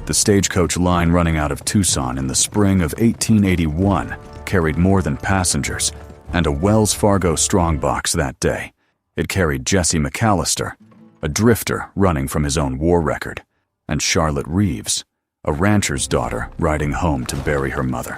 The stagecoach line running out of Tucson in the spring of 1881 carried more than passengers and a Wells Fargo strongbox that day. It carried Jesse McAllister, a drifter running from his own war record, and Charlotte Reeves, a rancher's daughter riding home to bury her mother.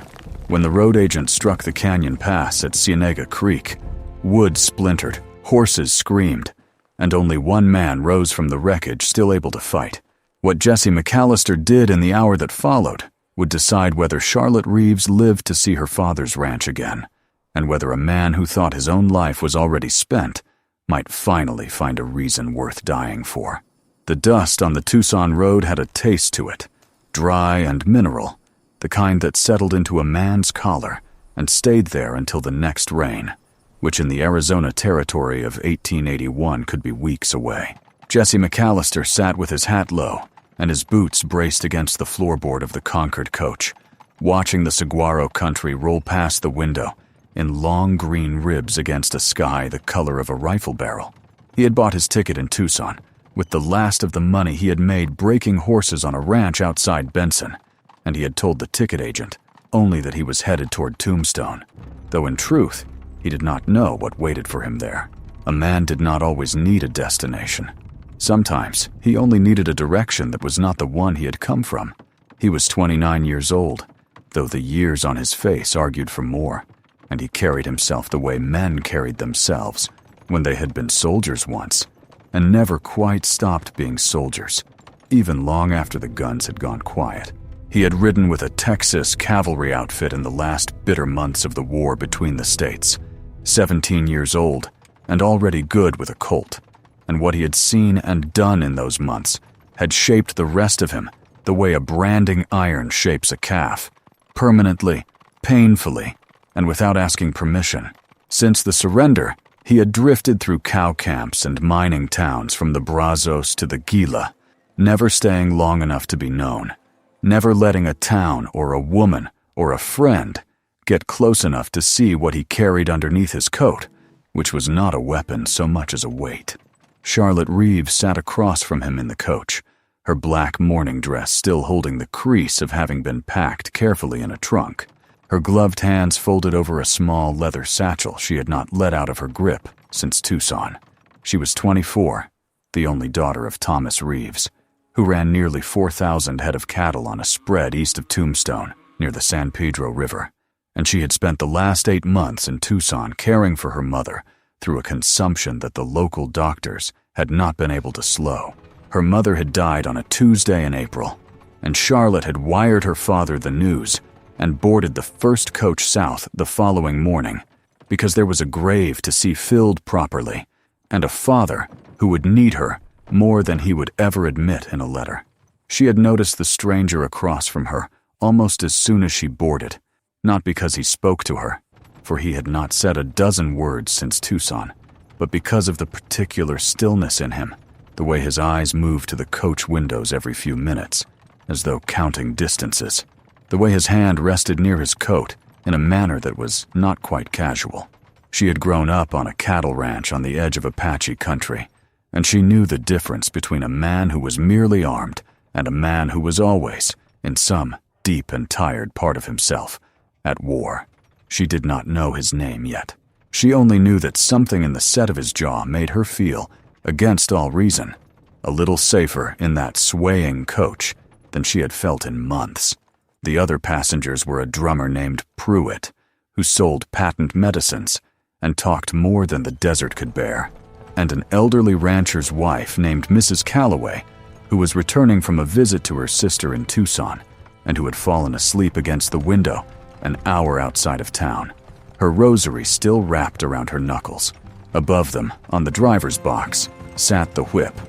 When the road agent struck the canyon pass at Cienega Creek, wood splintered, horses screamed, and only one man rose from the wreckage still able to fight. What Jesse McAllister did in the hour that followed would decide whether Charlotte Reeves lived to see her father's ranch again, and whether a man who thought his own life was already spent might finally find a reason worth dying for. The dust on the Tucson road had a taste to it, dry and mineral, the kind that settled into a man's collar and stayed there until the next rain, which in the Arizona territory of 1881 could be weeks away. Jesse McAllister sat with his hat low and his boots braced against the floorboard of the Concord coach, watching the saguaro country roll past the window in long green ribs against a sky the color of a rifle barrel. He had bought his ticket in Tucson, with the last of the money he had made breaking horses on a ranch outside Benson, and he had told the ticket agent only that he was headed toward Tombstone, though in truth, he did not know what waited for him there. A man did not always need a destination. Sometimes, he only needed a direction that was not the one he had come from. He was 29 years old, though the years on his face argued for more, and he carried himself the way men carried themselves when they had been soldiers once, and never quite stopped being soldiers, even long after the guns had gone quiet. He had ridden with a Texas cavalry outfit in the last bitter months of the war between the states, 17 years old and already good with a Colt, and what he had seen and done in those months had shaped the rest of him the way a branding iron shapes a calf, permanently, painfully, and without asking permission. Since the surrender, he had drifted through cow camps and mining towns from the Brazos to the Gila, never staying long enough to be known, never letting a town or a woman or a friend get close enough to see what he carried underneath his coat, which was not a weapon so much as a weight. Charlotte Reeves sat across from him in the coach, her black morning dress still holding the crease of having been packed carefully in a trunk, her gloved hands folded over a small leather satchel she had not let out of her grip since Tucson. She was 24, the only daughter of Thomas Reeves, who ran nearly 4,000 head of cattle on a spread east of Tombstone near the San Pedro River, and she had spent the last 8 months in Tucson caring for her mother through a consumption that the local doctors had not been able to slow. Her mother had died on a Tuesday in April, and Charlotte had wired her father the news and boarded the first coach south the following morning because there was a grave to see filled properly and a father who would need her more than he would ever admit in a letter. She had noticed the stranger across from her almost as soon as she boarded, not because he spoke to her, for he had not said a dozen words since Tucson, but because of the particular stillness in him, the way his eyes moved to the coach windows every few minutes, as though counting distances, the way his hand rested near his coat in a manner that was not quite casual. She had grown up on a cattle ranch on the edge of Apache country, and she knew the difference between a man who was merely armed and a man who was always, in some deep and tired part of himself, at war. She did not know his name yet. She only knew that something in the set of his jaw made her feel, against all reason, a little safer in that swaying coach than she had felt in months. The other passengers were a drummer named Pruitt, who sold patent medicines and talked more than the desert could bear, and an elderly rancher's wife named Mrs. Calloway, who was returning from a visit to her sister in Tucson and who had fallen asleep against the window an hour outside of town, her rosary still wrapped around her knuckles. Above them, on the driver's box, sat the whip,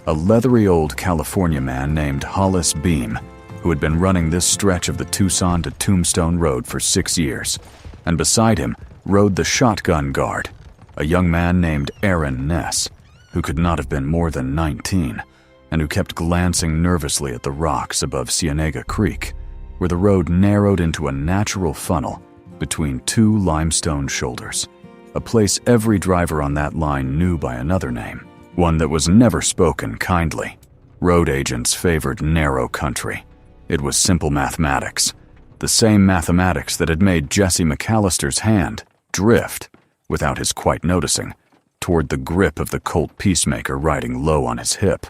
a leathery old California man named Hollis Beam, who had been running this stretch of the Tucson to Tombstone Road for 6 years, and beside him rode the shotgun guard, a young man named Aaron Ness, who could not have been more than 19, and who kept glancing nervously at the rocks above Cienega Creek, where the road narrowed into a natural funnel between 2 limestone shoulders, a place every driver on that line knew by another name, one that was never spoken kindly. Road agents favored narrow country, It was simple mathematics. The same mathematics that had made Jesse McAllister's hand drift, without his quite noticing, toward the grip of the Colt peacemaker riding low on his hip.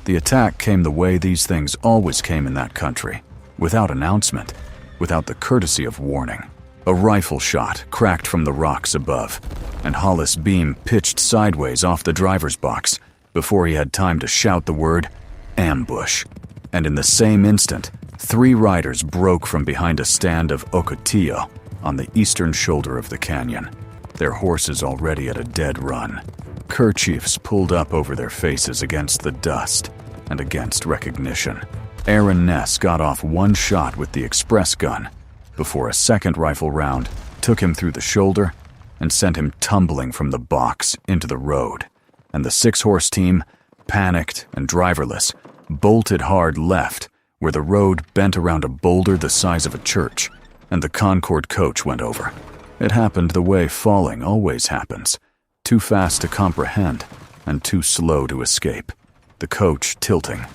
The attack came the way these things always came in that country, without announcement, without the courtesy of warning. A rifle shot cracked from the rocks above, and Hollis' beam pitched sideways off the driver's box before he had time to shout the word, "ambush." And in the same instant, 3 riders broke from behind a stand of Ocotillo on the eastern shoulder of the canyon, their horses already at a dead run. Kerchiefs pulled up over their faces against the dust and against recognition. Aaron Ness got off 1 shot with the express gun before a second rifle round took him through the shoulder and sent him tumbling from the box into the road. And the 6-horse team, panicked and driverless, bolted hard left where the road bent around a boulder the size of a church, and the Concord coach went over. It happened the way falling always happens, too fast to comprehend and too slow to escape. The coach tilting,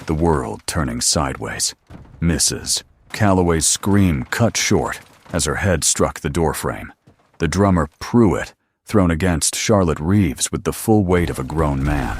the world turning sideways. Mrs. Calloway's scream cut short as her head struck the doorframe. The drummer Pruitt thrown against Charlotte Reeves with the full weight of a grown man,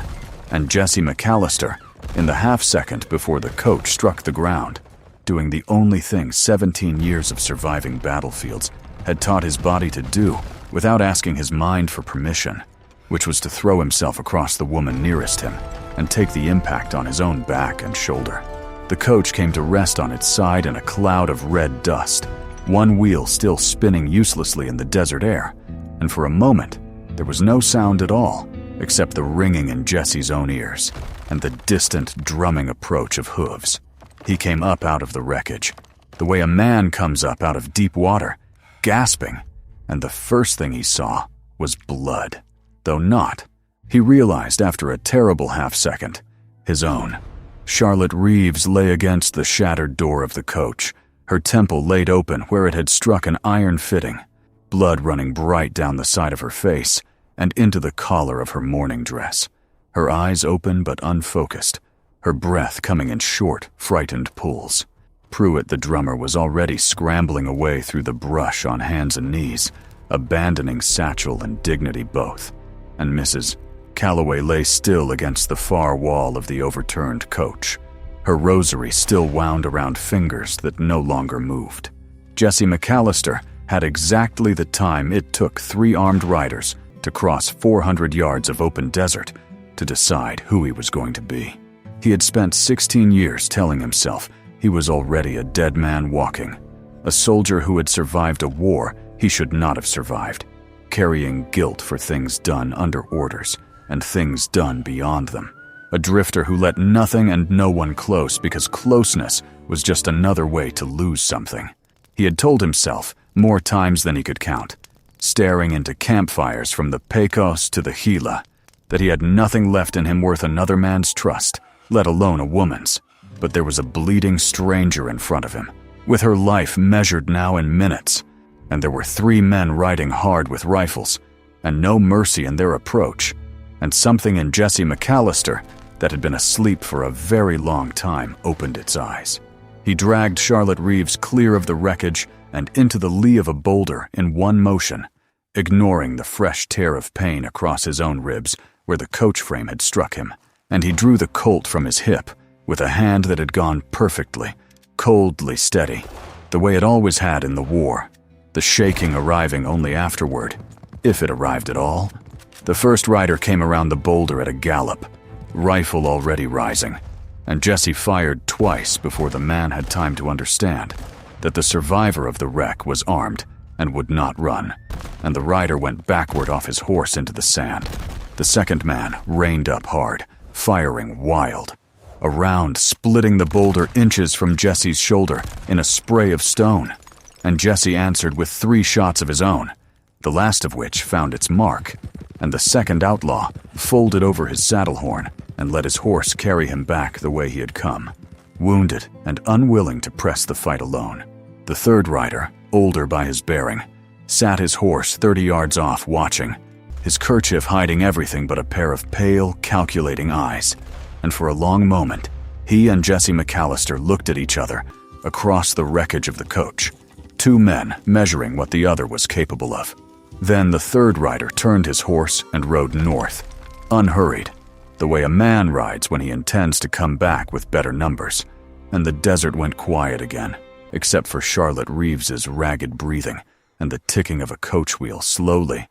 and Jesse McAllister in the half-second before the coach struck the ground, doing the only thing 17 years of surviving battlefields had taught his body to do without asking his mind for permission, which was to throw himself across the woman nearest him and take the impact on his own back and shoulder. The coach came to rest on its side in a cloud of red dust, one wheel still spinning uselessly in the desert air, and for a moment there was no sound at all except the ringing in Jesse's own ears and the distant drumming approach of hooves. He came up out of the wreckage, the way a man comes up out of deep water, gasping, and the first thing he saw was blood. Though not, he realized after a terrible half-second, his own. Charlotte Reeves lay against the shattered door of the coach, her temple laid open where it had struck an iron fitting, blood running bright down the side of her face and into the collar of her mourning dress, her eyes open but unfocused, her breath coming in short, frightened pulls. Pruitt the drummer was already scrambling away through the brush on hands and knees, abandoning satchel and dignity both, and Mrs. Calloway lay still against the far wall of the overturned coach, her rosary still wound around fingers that no longer moved. Jesse McAllister had exactly the time it took 3 armed riders to cross 400 yards of open desert to decide who he was going to be. He had spent 16 years telling himself he was already a dead man walking, a soldier who had survived a war he should not have survived, carrying guilt for things done under orders and things done beyond them, a drifter who let nothing and no one close because closeness was just another way to lose something. He had told himself more times than he could count, staring into campfires from the Pecos to the Gila, that he had nothing left in him worth another man's trust, let alone a woman's. But there was a bleeding stranger in front of him, with her life measured now in minutes, and there were 3 men riding hard with rifles, and no mercy in their approach, and something in Jesse McAllister that had been asleep for a very long time opened its eyes. He dragged Charlotte Reeves clear of the wreckage and into the lee of a boulder in one motion, ignoring the fresh tear of pain across his own ribs where the coach frame had struck him, and he drew the Colt from his hip with a hand that had gone perfectly, coldly steady, the way it always had in the war, the shaking arriving only afterward, if it arrived at all. The first rider came around the boulder at a gallop, rifle already rising, and Jesse fired twice before the man had time to understand that the survivor of the wreck was armed and would not run, and the rider went backward off his horse into the sand. The second man reined up hard, firing wild, a round splitting the boulder inches from Jesse's shoulder in a spray of stone, and Jesse answered with 3 shots of his own, the last of which found its mark, and the second outlaw folded over his saddle horn and let his horse carry him back the way he had come, wounded and unwilling to press the fight alone. The third rider, older by his bearing, sat his horse 30 yards off watching, his kerchief hiding everything but a pair of pale, calculating eyes, and for a long moment He and Jesse McAllister looked at each other across the wreckage of the coach, two men measuring what the other was capable of. Then the third rider turned his horse and rode north, unhurried, the way a man rides when he intends to come back with better numbers, and the desert went quiet again, except for Charlotte Reeves's ragged breathing and the ticking of a coach wheel slowly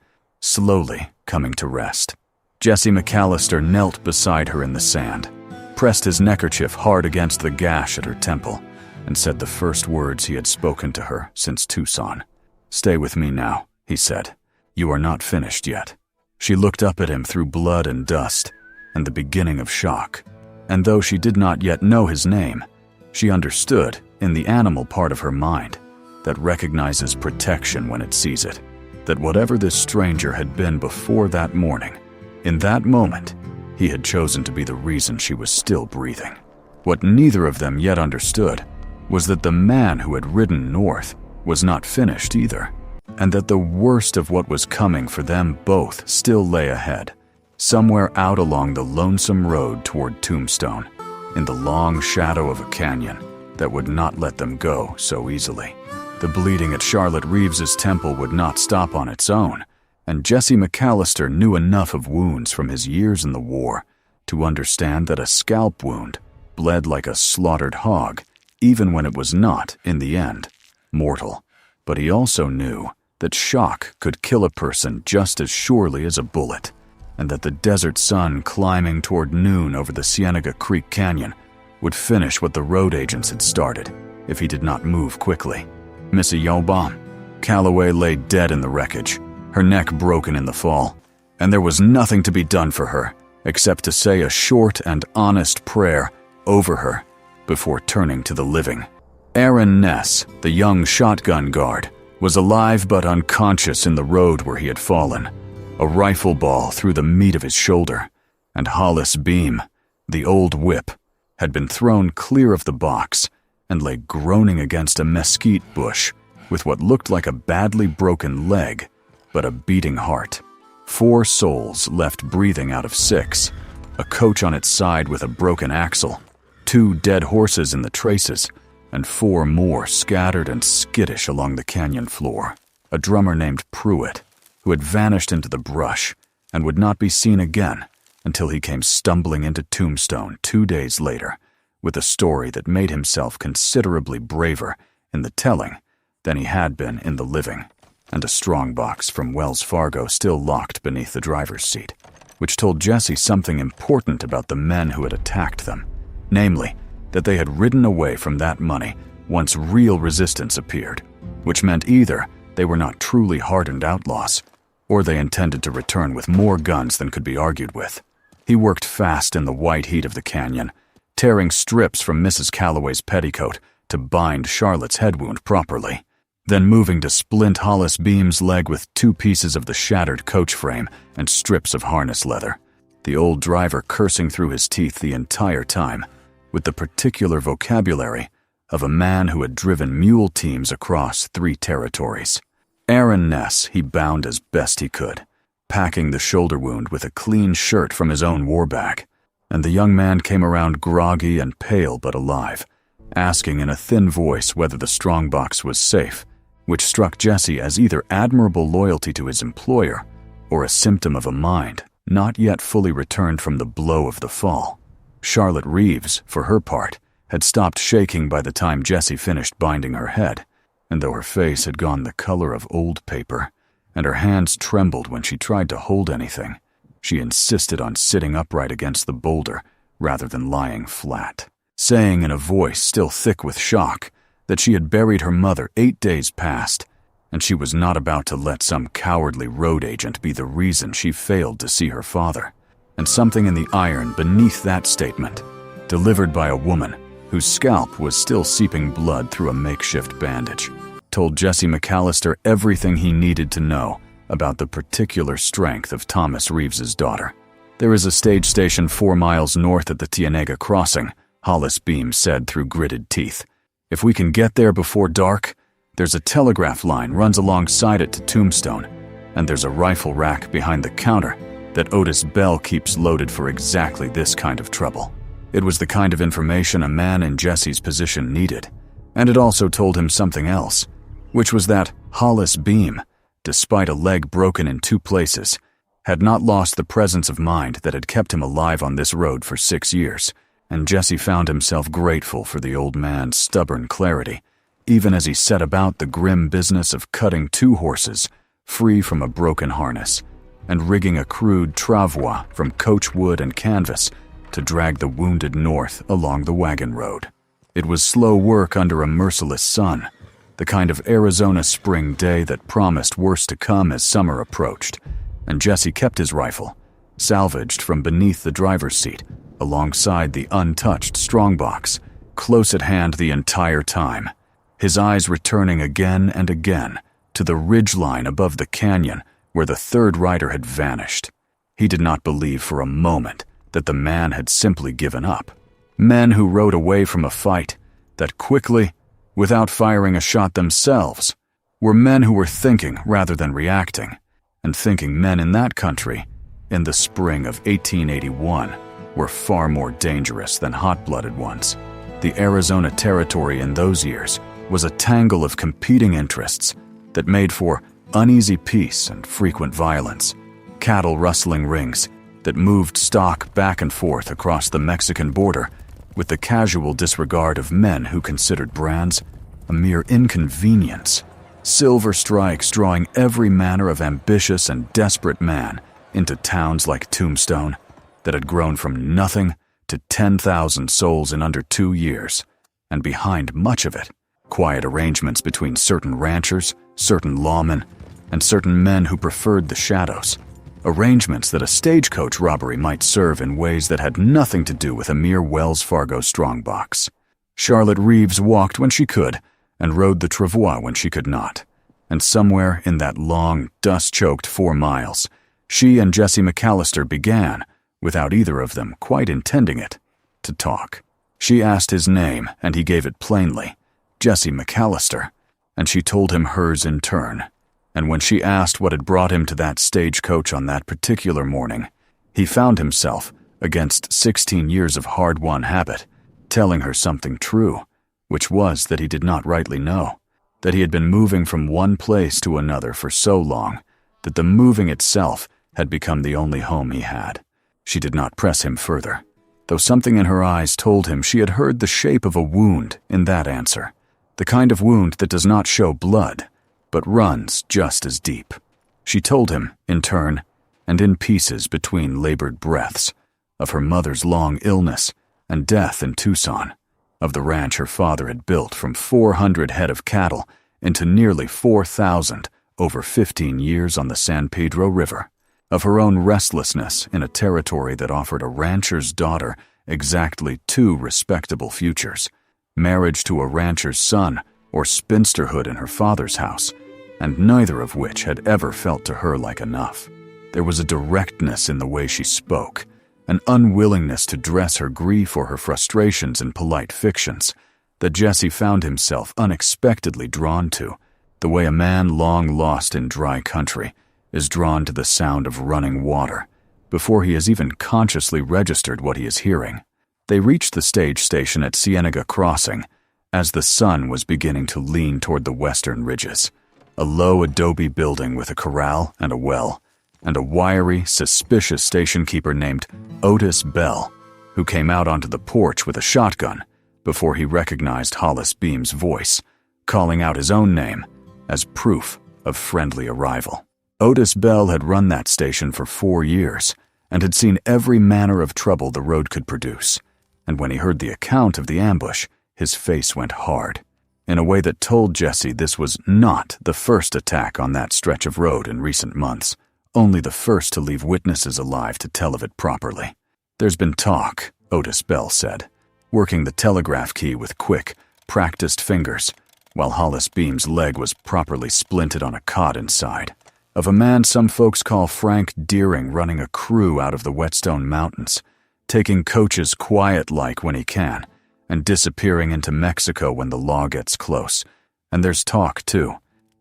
coming to rest. Jesse McAllister knelt beside her in the sand, pressed his neckerchief hard against the gash at her temple, and said the first words he had spoken to her since Tucson. "Stay with me now," he said. "You are not finished yet." She looked up at him through blood and dust and the beginning of shock, and though she did not yet know his name, she understood, in the animal part of her mind, that recognizes protection when it sees it, that whatever this stranger had been before that morning, in that moment, he had chosen to be the reason she was still breathing. What neither of them yet understood was that the man who had ridden north was not finished either, and that the worst of what was coming for them both still lay ahead, somewhere out along the lonesome road toward Tombstone, in the long shadow of a canyon that would not let them go so easily. The bleeding at Charlotte Reeves's temple would not stop on its own, and Jesse McAllister knew enough of wounds from his years in the war to understand that a scalp wound bled like a slaughtered hog, even when it was not, in the end, mortal. But he also knew that shock could kill a person just as surely as a bullet, and that the desert sun climbing toward noon over the Cienega Creek Canyon would finish what the road agents had started if he did not move quickly. "Miss Yobam." Calloway lay dead in the wreckage, her neck broken in the fall, and there was nothing to be done for her except to say a short and honest prayer over her before turning to the living. Aaron Ness, the young shotgun guard, was alive but unconscious in the road where he had fallen, a rifle ball through the meat of his shoulder, and Hollis Beam, the old whip, had been thrown clear of the box and lay groaning against a mesquite bush with what looked like a badly broken leg but a beating heart. 4 souls left breathing out of 6, a coach on its side with a broken axle, 2 dead horses in the traces, and 4 more scattered and skittish along the canyon floor. A drummer named Pruitt, who had vanished into the brush and would not be seen again until he came stumbling into Tombstone 2 days later with a story that made himself considerably braver in the telling than he had been in the living, and a strongbox from Wells Fargo still locked beneath the driver's seat, which told Jesse something important about the men who had attacked them, namely, that they had ridden away from that money once real resistance appeared, which meant either they were not truly hardened outlaws, or they intended to return with more guns than could be argued with. He worked fast in the white heat of the canyon, tearing strips from Mrs. Calloway's petticoat to bind Charlotte's head wound properly, then moving to splint Hollis Beam's leg with 2 pieces of the shattered coach frame and strips of harness leather, the old driver cursing through his teeth the entire time, with the particular vocabulary of a man who had driven mule teams across 3 territories. Aaron Ness he bound as best he could, packing the shoulder wound with a clean shirt from his own war bag, and the young man came around groggy and pale but alive, asking in a thin voice whether the strongbox was safe, which struck Jesse as either admirable loyalty to his employer or a symptom of a mind not yet fully returned from the blow of the fall. Charlotte Reeves, for her part, had stopped shaking by the time Jesse finished binding her head, and though her face had gone the color of old paper, and her hands trembled when she tried to hold anything, she insisted on sitting upright against the boulder rather than lying flat, saying in a voice still thick with shock that she had buried her mother 8 days past, and she was not about to let some cowardly road agent be the reason she failed to see her father. And something in the iron beneath that statement, delivered by a woman whose scalp was still seeping blood through a makeshift bandage, told Jesse McAllister everything he needed to know about the particular strength of Thomas Reeves's daughter. "There is a stage station 4 miles north at the Cienega crossing," Hollis Beam said through gritted teeth. "If we can get there before dark, there's a telegraph line runs alongside it to Tombstone, and there's a rifle rack behind the counter that Otis Bell keeps loaded for exactly this kind of trouble." It was the kind of information a man in Jesse's position needed, and it also told him something else, which was that Hollis Beam, despite a leg broken in 2 places, had not lost the presence of mind that had kept him alive on this road for 6 years, and Jesse found himself grateful for the old man's stubborn clarity, even as he set about the grim business of cutting 2 horses free from a broken harness and rigging a crude travois from coach wood and canvas to drag the wounded north along the wagon road. It was slow work under a merciless sun, the kind of Arizona spring day that promised worse to come as summer approached, and Jesse kept his rifle, salvaged from beneath the driver's seat, alongside the untouched strongbox, close at hand the entire time, his eyes returning again and again to the ridgeline above the canyon where the 3rd rider had vanished. He did not believe for a moment that the man had simply given up. Men who rode away from a fight that quickly, without firing a shot themselves, were men who were thinking rather than reacting, and thinking men in that country, in the spring of 1881, were far more dangerous than hot-blooded ones. The Arizona Territory in those years was a tangle of competing interests that made for uneasy peace and frequent violence, cattle-rustling rings that moved stock back and forth across the Mexican border with the casual disregard of men who considered brands a mere inconvenience, silver strikes drawing every manner of ambitious and desperate man into towns like Tombstone that had grown from nothing to 10,000 souls in under 2 years, and behind much of it, quiet arrangements between certain ranchers, certain lawmen, and certain men who preferred the shadows, arrangements that a stagecoach robbery might serve in ways that had nothing to do with a mere Wells Fargo strongbox. Charlotte Reeves walked when she could and rode the travois when she could not, and somewhere in that long, dust-choked 4 miles, she and Jesse McAllister began, without either of them quite intending it, to talk. She asked his name, and he gave it plainly, Jesse McAllister, and she told him hers in turn. And when she asked what had brought him to that stagecoach on that particular morning, he found himself, against 16 years of hard-won habit, telling her something true, which was that he did not rightly know, that he had been moving from one place to another for so long that the moving itself had become the only home he had. She did not press him further, though something in her eyes told him she had heard the shape of a wound in that answer, the kind of wound that does not show blood, but runs just as deep. She told him, in turn, and in pieces between labored breaths, of her mother's long illness and death in Tucson, of the ranch her father had built from 400 head of cattle into nearly 4,000 over 15 years on the San Pedro River, of her own restlessness in a territory that offered a rancher's daughter exactly 2 respectable futures, marriage to a rancher's son or spinsterhood in her father's house, and neither of which had ever felt to her like enough. There was a directness in the way she spoke, an unwillingness to dress her grief or her frustrations in polite fictions, that Jesse found himself unexpectedly drawn to, the way a man long lost in dry country is drawn to the sound of running water, before he has even consciously registered what he is hearing. They reached the stage station at Cienega Crossing as the sun was beginning to lean toward the western ridges, a low adobe building with a corral and a well, and a wiry, suspicious station keeper named Otis Bell, who came out onto the porch with a shotgun before he recognized Hollis Beam's voice, calling out his own name as proof of friendly arrival. Otis Bell had run that station for 4 years and had seen every manner of trouble the road could produce, and when he heard the account of the ambush, his face went hard, in a way that told Jesse this was not the first attack on that stretch of road in recent months, only the first to leave witnesses alive to tell of it properly. "There's been talk," Otis Bell said, working the telegraph key with quick, practiced fingers, while Hollis Beam's leg was properly splinted on a cot inside, of a man some folks call Frank Deering running a crew out of the Whetstone Mountains, taking coaches quiet-like when he can, and disappearing into Mexico when the law gets close. And there's talk, too,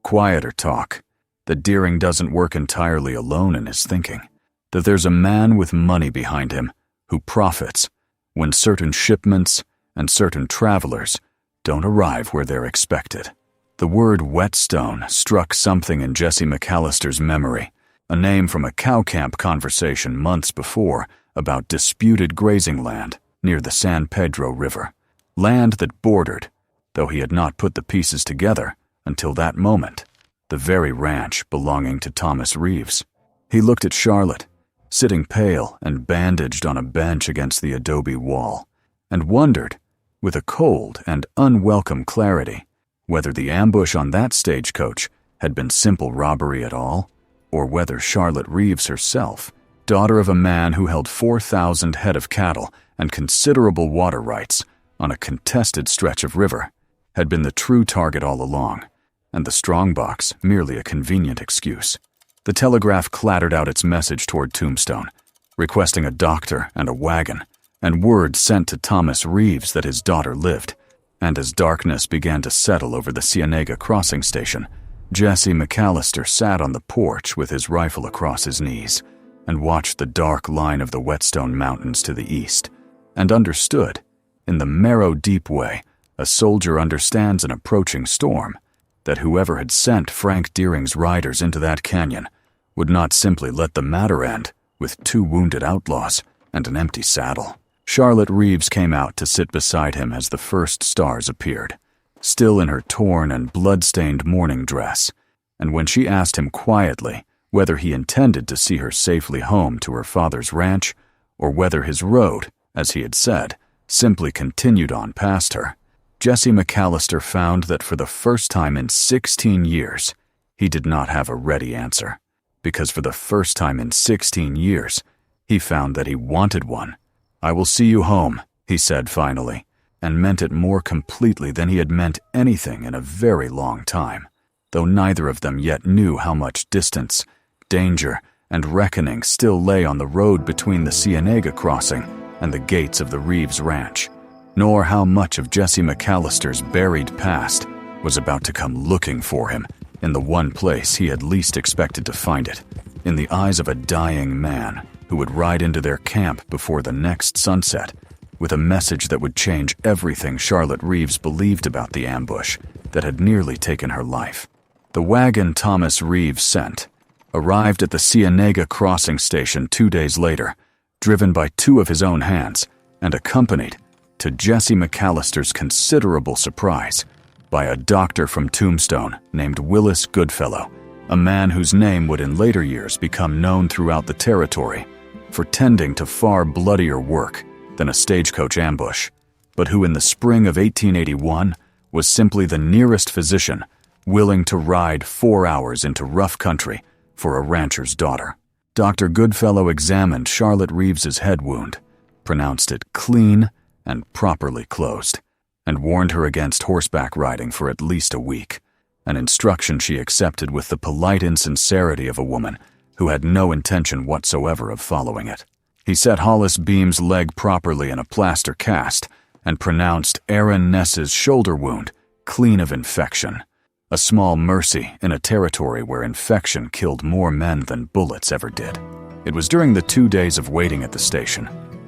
quieter talk, that Deering doesn't work entirely alone in his thinking, that there's a man with money behind him who profits, when certain shipments and certain travelers don't arrive where they're expected. The word whetstone struck something in Jesse McAllister's memory, a name from a cow camp conversation months before about disputed grazing land near the San Pedro River. Land that bordered, though he had not put the pieces together until that moment, the very ranch belonging to Thomas Reeves. He looked at Charlotte, sitting pale and bandaged on a bench against the adobe wall, and wondered, with a cold and unwelcome clarity, whether the ambush on that stagecoach had been simple robbery at all, or whether Charlotte Reeves herself, daughter of a man who held 4,000 head of cattle and considerable water rights on a contested stretch of river, had been the true target all along, and the strongbox merely a convenient excuse. The telegraph clattered out its message toward Tombstone, requesting a doctor and a wagon, and word sent to Thomas Reeves that his daughter lived. And as darkness began to settle over the Cienega crossing station, Jesse McAllister sat on the porch with his rifle across his knees and watched the dark line of the Whetstone Mountains to the east, and understood, in the marrow-deep way a soldier understands an approaching storm, that whoever had sent Frank Deering's riders into that canyon would not simply let the matter end with 2 wounded outlaws and an empty saddle. Charlotte Reeves came out to sit beside him as the first stars appeared, still in her torn and blood-stained mourning dress, and when she asked him quietly whether he intended to see her safely home to her father's ranch, or whether his road, as he had said, simply continued on past her, Jesse McAllister found that for the first time in 16 years, he did not have a ready answer, because for the first time in 16 years, he found that he wanted one. "I will see you home," he said finally, and meant it more completely than he had meant anything in a very long time, though neither of them yet knew how much distance, danger, and reckoning still lay on the road between the Cienega crossing and the gates of the Reeves ranch, nor how much of Jesse McAllister's buried past was about to come looking for him in the one place he had least expected to find it, in the eyes of a dying man who would ride into their camp before the next sunset with a message that would change everything Charlotte Reeves believed about the ambush that had nearly taken her life. The wagon Thomas Reeves sent arrived at the Cienega crossing station 2 days later, driven by 2 of his own hands, and accompanied, to Jesse McAllister's considerable surprise, by a doctor from Tombstone named Willis Goodfellow, a man whose name would in later years become known throughout the territory for tending to far bloodier work than a stagecoach ambush, but who in the spring of 1881 was simply the nearest physician willing to ride 4 hours into rough country for a rancher's daughter. Dr. Goodfellow examined Charlotte Reeves's head wound, pronounced it clean and properly closed, and warned her against horseback riding for at least a week, an instruction she accepted with the polite insincerity of a woman who had no intention whatsoever of following it. He set Hollis Beam's leg properly in a plaster cast and pronounced Aaron Ness's shoulder wound clean of infection, a small mercy in a territory where infection killed more men than bullets ever did. It was during the 2 days of waiting at the station,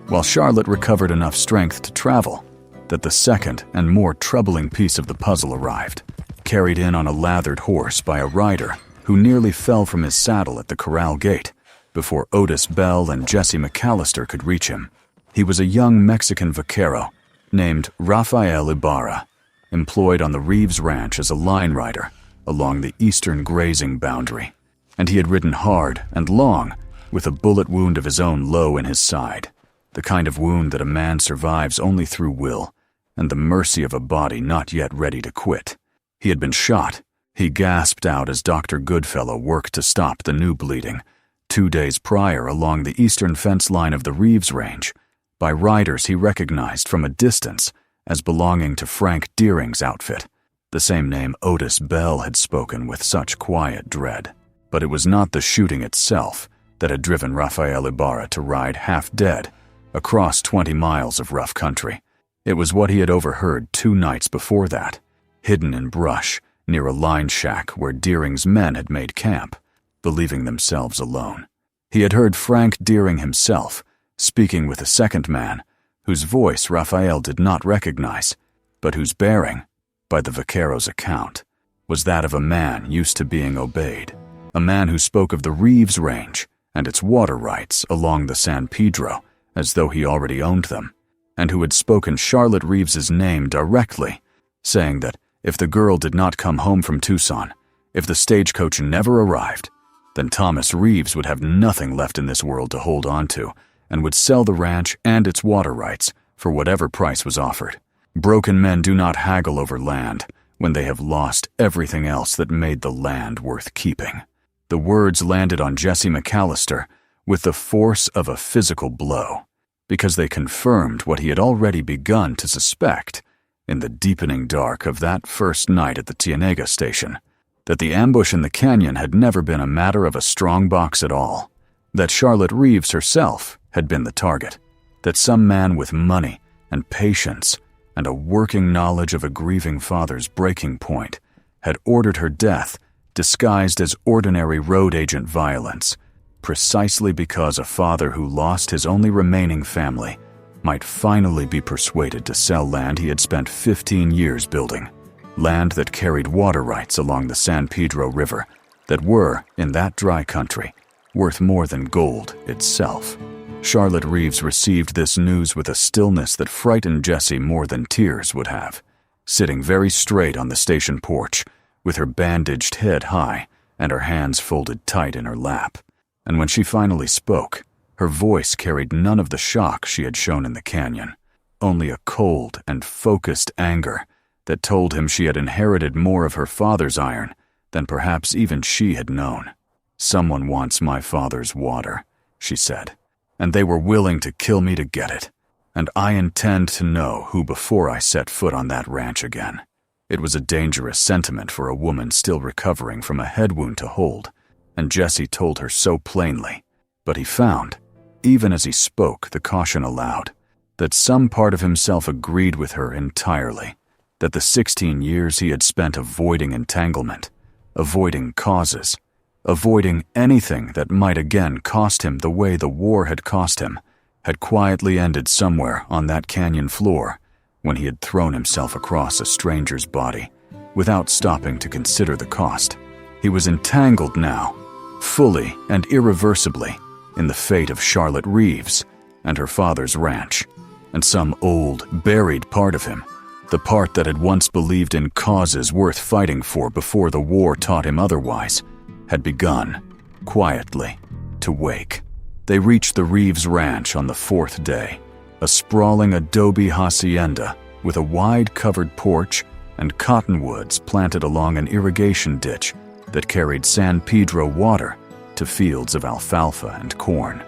while Charlotte recovered enough strength to travel, that the second and more troubling piece of the puzzle arrived, carried in on a lathered horse by a rider who nearly fell from his saddle at the corral gate before Otis Bell and Jesse McAllister could reach him. He was a young Mexican vaquero named Rafael Ibarra, employed on the Reeves ranch as a line rider along the eastern grazing boundary, and he had ridden hard and long with a bullet wound of his own low in his side, the kind of wound that a man survives only through will and the mercy of a body not yet ready to quit. He had been shot, he gasped out as Dr. Goodfellow worked to stop the new bleeding, 2 days prior along the eastern fence line of the Reeves range, by riders he recognized from a distance as belonging to Frank Deering's outfit, the same name Otis Bell had spoken with such quiet dread. But it was not the shooting itself that had driven Rafael Ibarra to ride half-dead across 20 miles of rough country. It was what he had overheard 2 nights before that, hidden in brush near a line shack where Deering's men had made camp, believing themselves alone. He had heard Frank Deering himself speaking with a second man whose voice Raphael did not recognize, but whose bearing, by the vaquero's account, was that of a man used to being obeyed, a man who spoke of the Reeves Range and its water rights along the San Pedro as though he already owned them, and who had spoken Charlotte Reeves's name directly, saying that if the girl did not come home from Tucson, if the stagecoach never arrived, then Thomas Reeves would have nothing left in this world to hold on to and would sell the ranch and its water rights for whatever price was offered. Broken men do not haggle over land when they have lost everything else that made the land worth keeping. The words landed on Jesse McAllister with the force of a physical blow, because they confirmed what he had already begun to suspect in the deepening dark of that first night at the Cienega station, that the ambush in the canyon had never been a matter of a strong box at all, that Charlotte Reeves herself had been the target, that some man with money and patience and a working knowledge of a grieving father's breaking point had ordered her death disguised as ordinary road agent violence, precisely because a father who lost his only remaining family might finally be persuaded to sell land he had spent 15 years building, land that carried water rights along the San Pedro River that were, in that dry country, worth more than gold itself. Charlotte Reeves received this news with a stillness that frightened Jesse more than tears would have, sitting very straight on the station porch, with her bandaged head high and her hands folded tight in her lap. And when she finally spoke, her voice carried none of the shock she had shown in the canyon, only a cold and focused anger that told him she had inherited more of her father's iron than perhaps even she had known. "Someone wants my father's water," she said, "and they were willing to kill me to get it, and I intend to know who before I set foot on that ranch again." It was a dangerous sentiment for a woman still recovering from a head wound to hold, and Jesse told her so plainly, but he found, even as he spoke the caution aloud, that some part of himself agreed with her entirely, that the 16 years he had spent avoiding entanglement, avoiding causes, avoiding anything that might again cost him the way the war had cost him, had quietly ended somewhere on that canyon floor when he had thrown himself across a stranger's body without stopping to consider the cost. He was entangled now, fully and irreversibly, in the fate of Charlotte Reeves and her father's ranch, and some old, buried part of him, the part that had once believed in causes worth fighting for before the war taught him otherwise, had begun, quietly, to wake. They reached the Reeves Ranch on the 4th day, a sprawling adobe hacienda with a wide covered porch and cottonwoods planted along an irrigation ditch that carried San Pedro water to fields of alfalfa and corn.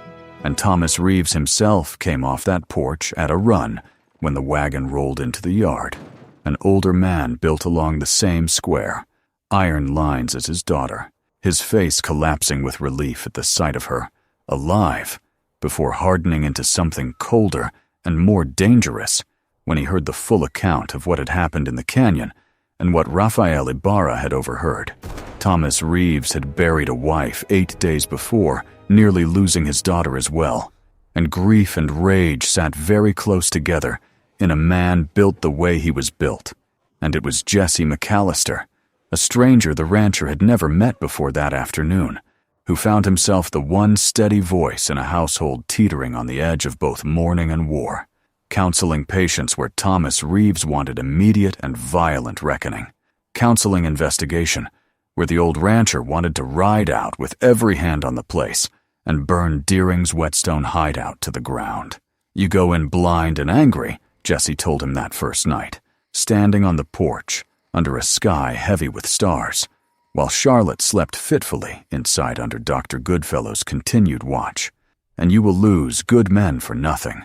And Thomas Reeves himself came off that porch at a run when the wagon rolled into the yard, an older man built along the same square, iron lines as his daughter, his face collapsing with relief at the sight of her, alive, before hardening into something colder and more dangerous when he heard the full account of what had happened in the canyon and what Rafael Ibarra had overheard. Thomas Reeves had buried a wife 8 days before, nearly losing his daughter as well, and grief and rage sat very close together in a man built the way he was built, and it was Jesse McAllister, a stranger the rancher had never met before that afternoon, who found himself the one steady voice in a household teetering on the edge of both mourning and war, counseling patience where Thomas Reeves wanted immediate and violent reckoning, counseling investigation where the old rancher wanted to ride out with every hand on the place and burn Deering's Whetstone hideout to the ground. "You go in blind and angry," Jesse told him that first night, standing on the porch under a sky heavy with stars, while Charlotte slept fitfully inside under Dr. Goodfellow's continued watch. "And you will lose good men for nothing,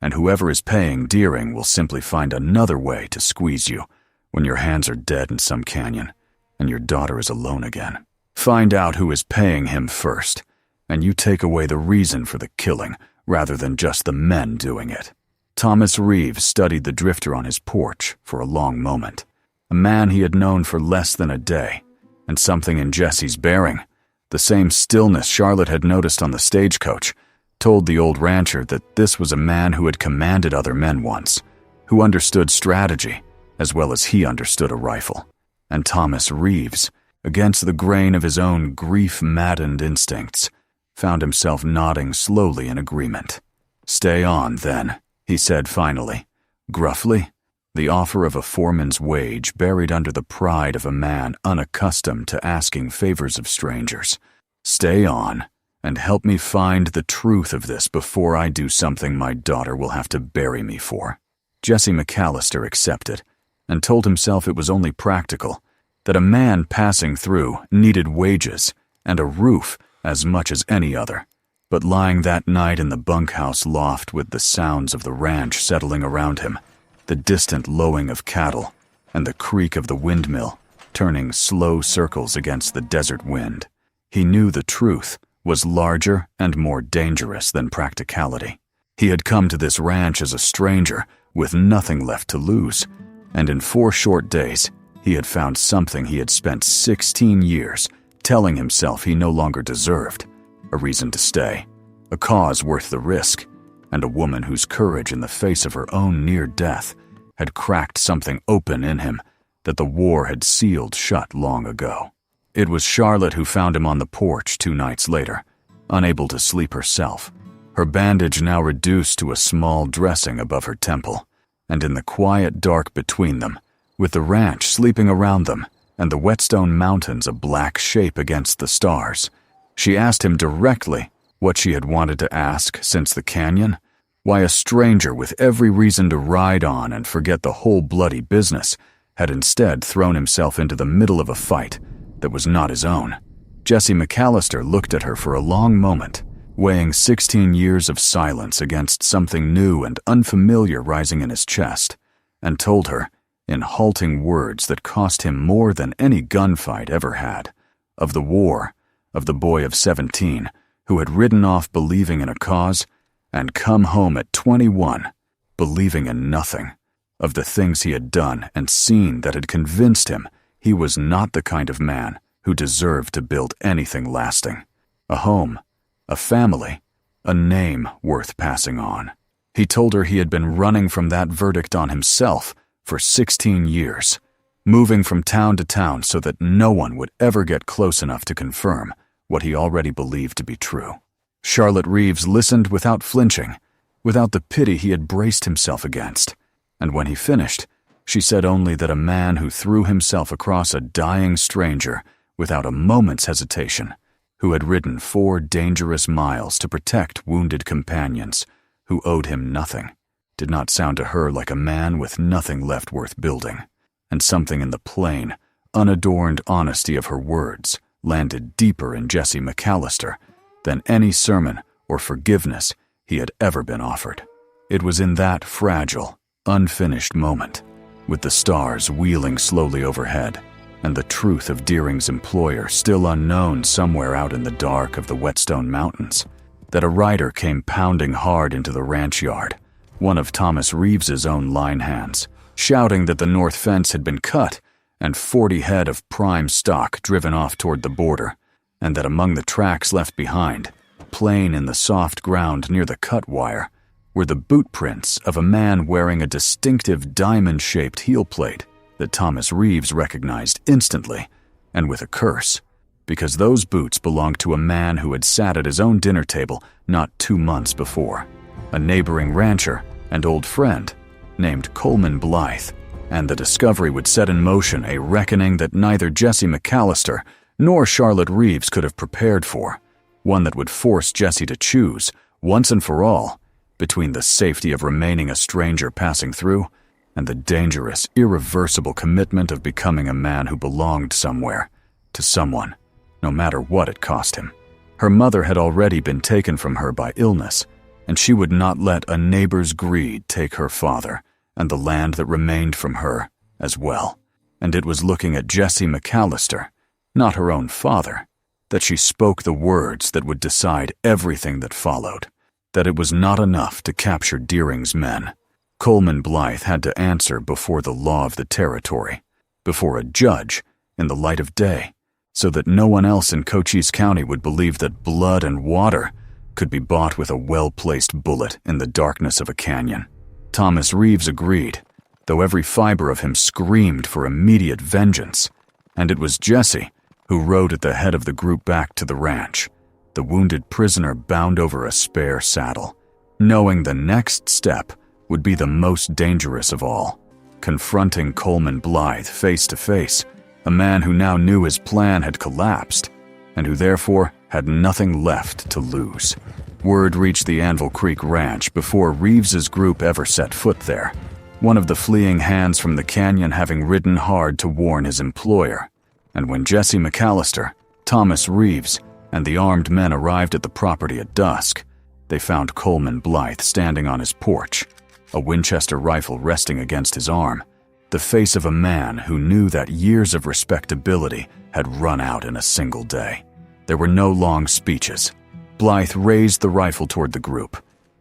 and whoever is paying Deering will simply find another way to squeeze you when your hands are dead in some canyon and your daughter is alone again. Find out who is paying him first, and you take away the reason for the killing rather than just the men doing it." Thomas Reeves studied the drifter on his porch for a long moment, a man he had known for less than a day, and something in Jesse's bearing, the same stillness Charlotte had noticed on the stagecoach, told the old rancher that this was a man who had commanded other men once, who understood strategy as well as he understood a rifle. And Thomas Reeves, against the grain of his own grief-maddened instincts, found himself nodding slowly in agreement. "Stay on, then," he said finally, gruffly, the offer of a foreman's wage buried under the pride of a man unaccustomed to asking favors of strangers. "Stay on, and help me find the truth of this before I do something my daughter will have to bury me for." Jesse McAllister accepted, and told himself it was only practical, that a man passing through needed wages and a roof as much as any other. But lying that night in the bunkhouse loft with the sounds of the ranch settling around him, the distant lowing of cattle, and the creak of the windmill turning slow circles against the desert wind, he knew the truth was larger and more dangerous than practicality. He had come to this ranch as a stranger with nothing left to lose, and in 4 short days he had found something he had spent 16 years telling himself he no longer deserved: a reason to stay, a cause worth the risk, and a woman whose courage in the face of her own near death had cracked something open in him that the war had sealed shut long ago. It was Charlotte who found him on the porch 2 nights later, unable to sleep herself, her bandage now reduced to a small dressing above her temple, and in the quiet dark between them, with the ranch sleeping around them and the Whetstone Mountains a black shape against the stars, she asked him directly what she had wanted to ask since the canyon: why a stranger with every reason to ride on and forget the whole bloody business had instead thrown himself into the middle of a fight that was not his own. Jesse McAllister looked at her for a long moment, weighing 16 years of silence against something new and unfamiliar rising in his chest, and told her, in halting words that cost him more than any gunfight ever had, of the war, of the boy of 17 who had ridden off believing in a cause and come home at 21 believing in nothing, of the things he had done and seen that had convinced him he was not the kind of man who deserved to build anything lasting: a home, a family, a name worth passing on. He told her he had been running from that verdict on himself for 16 years, moving from town to town so that no one would ever get close enough to confirm what he already believed to be true. Charlotte Reeves listened without flinching, without the pity he had braced himself against, and when he finished, she said only that a man who threw himself across a dying stranger without a moment's hesitation, who had ridden 4 dangerous miles to protect wounded companions who owed him nothing, did not sound to her like a man with nothing left worth building, and something in the plain, unadorned honesty of her words landed deeper in Jesse McAllister than any sermon or forgiveness he had ever been offered. It was in that fragile, unfinished moment, with the stars wheeling slowly overhead, and the truth of Deering's employer still unknown somewhere out in the dark of the Whetstone Mountains, that a rider came pounding hard into the ranch yard, one of Thomas Reeves's own line hands, shouting that the north fence had been cut and 40 head of prime stock driven off toward the border, and that among the tracks left behind, plain in the soft ground near the cut wire, were the boot prints of a man wearing a distinctive diamond-shaped heel plate that Thomas Reeves recognized instantly, and with a curse, because those boots belonged to a man who had sat at his own dinner table not 2 months before, a neighboring rancher and old friend named Coleman Blythe, and the discovery would set in motion a reckoning that neither Jesse McAllister nor Charlotte Reeves could have prepared for, one that would force Jesse to choose, once and for all, between the safety of remaining a stranger passing through and the dangerous, irreversible commitment of becoming a man who belonged somewhere, to someone, no matter what it cost him. Her mother had already been taken from her by illness, and she would not let a neighbor's greed take her father and the land that remained from her as well. And it was looking at Jesse McAllister, not her own father, that she spoke the words that would decide everything that followed, that it was not enough to capture Deering's men. Coleman Blythe had to answer before the law of the territory, before a judge, in the light of day, so that no one else in Cochise County would believe that blood and water could be bought with a well-placed bullet in the darkness of a canyon. Thomas Reeves agreed, though every fiber of him screamed for immediate vengeance. And it was Jesse who rode at the head of the group back to the ranch, the wounded prisoner bound over a spare saddle, knowing the next step would be the most dangerous of all, confronting Coleman Blythe face to face, a man who now knew his plan had collapsed, and who therefore had nothing left to lose. Word reached the Anvil Creek Ranch before Reeves's group ever set foot there, one of the fleeing hands from the canyon having ridden hard to warn his employer. And when Jesse McAllister, Thomas Reeves, and the armed men arrived at the property at dusk, they found Coleman Blythe standing on his porch, a Winchester rifle resting against his arm, the face of a man who knew that years of respectability had run out in a single day. There were no long speeches. Blythe raised the rifle toward the group,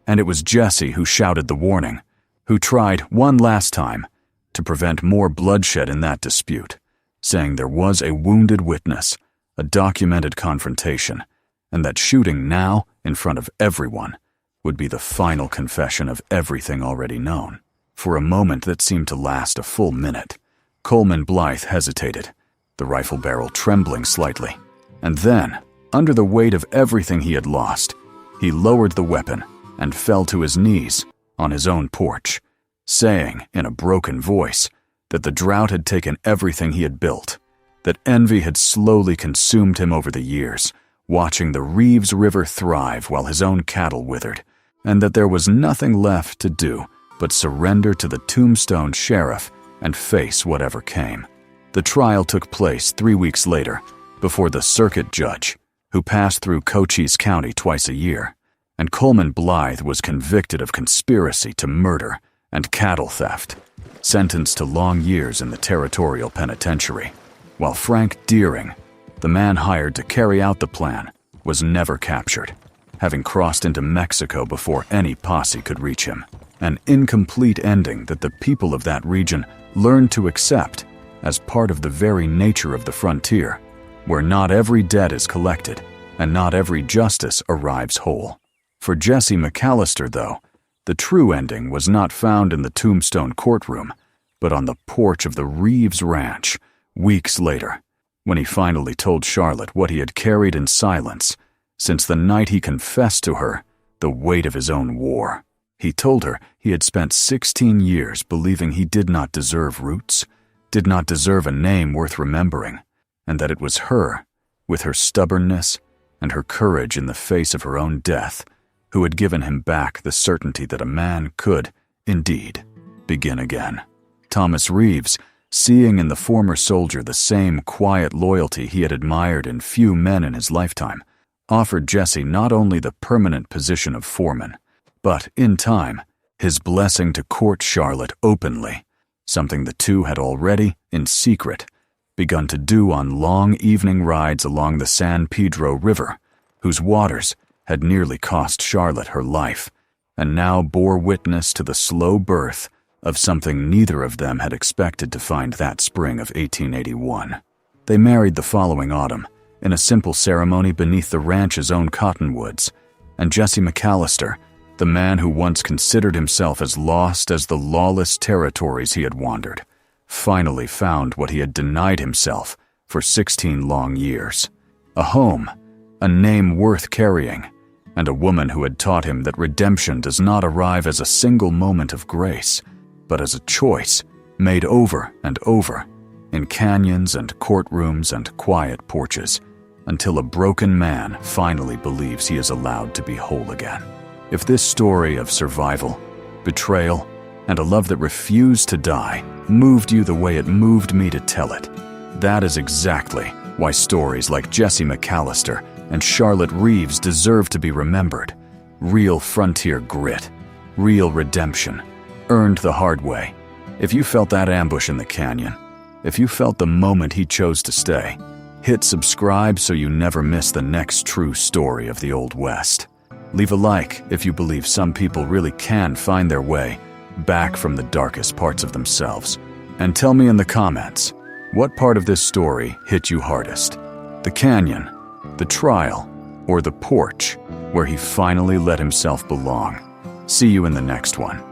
and it was Jesse who shouted the warning, who tried one last time to prevent more bloodshed in that dispute, saying there was a wounded witness, a documented confrontation, and that shooting now in front of everyone would be the final confession of everything already known. For a moment that seemed to last a full minute, Coleman Blythe hesitated, the rifle barrel trembling slightly, and then, under the weight of everything he had lost, he lowered the weapon and fell to his knees on his own porch, saying in a broken voice that the drought had taken everything he had built, that envy had slowly consumed him over the years, watching the Reeves River thrive while his own cattle withered, and that there was nothing left to do but surrender to the Tombstone sheriff and face whatever came. The trial took place 3 weeks later before the circuit judge, who passed through Cochise County twice a year, and Coleman Blythe was convicted of conspiracy to murder and cattle theft, sentenced to long years in the Territorial Penitentiary, while Frank Deering, the man hired to carry out the plan, was never captured, having crossed into Mexico before any posse could reach him, an incomplete ending that the people of that region learned to accept as part of the very nature of the frontier, where not every debt is collected and not every justice arrives whole. For Jesse McAllister, though, the true ending was not found in the Tombstone courtroom, but on the porch of the Reeves Ranch, weeks later, when he finally told Charlotte what he had carried in silence since the night he confessed to her the weight of his own war. He told her he had spent 16 years believing he did not deserve roots, did not deserve a name worth remembering, and that it was her, with her stubbornness and her courage in the face of her own death, who had given him back the certainty that a man could, indeed, begin again. Thomas Reeves, seeing in the former soldier the same quiet loyalty he had admired in few men in his lifetime, offered Jesse not only the permanent position of foreman, but, in time, his blessing to court Charlotte openly, something the two had already, in secret, begun to do on long evening rides along the San Pedro River, whose waters had nearly cost Charlotte her life, and now bore witness to the slow birth of something neither of them had expected to find that spring of 1881. They married the following autumn, in a simple ceremony beneath the ranch's own cottonwoods, and Jesse McAllister, the man who once considered himself as lost as the lawless territories he had wandered, finally found what he had denied himself for 16 long years: a home, a name worth carrying, and a woman who had taught him that redemption does not arrive as a single moment of grace, but as a choice made over and over in canyons and courtrooms and quiet porches, until a broken man finally believes he is allowed to be whole again. If this story of survival, betrayal, and a love that refused to die moved you the way it moved me to tell it, that is exactly why stories like Jesse McAllister and Charlotte Reeves deserve to be remembered. Real frontier grit, real redemption, earned the hard way. If you felt that ambush in the canyon, if you felt the moment he chose to stay, hit subscribe so you never miss the next true story of the Old West. Leave a like if you believe some people really can find their way back from the darkest parts of themselves. And tell me in the comments, what part of this story hit you hardest? The canyon, the trial, or the porch where he finally let himself belong. See you in the next one.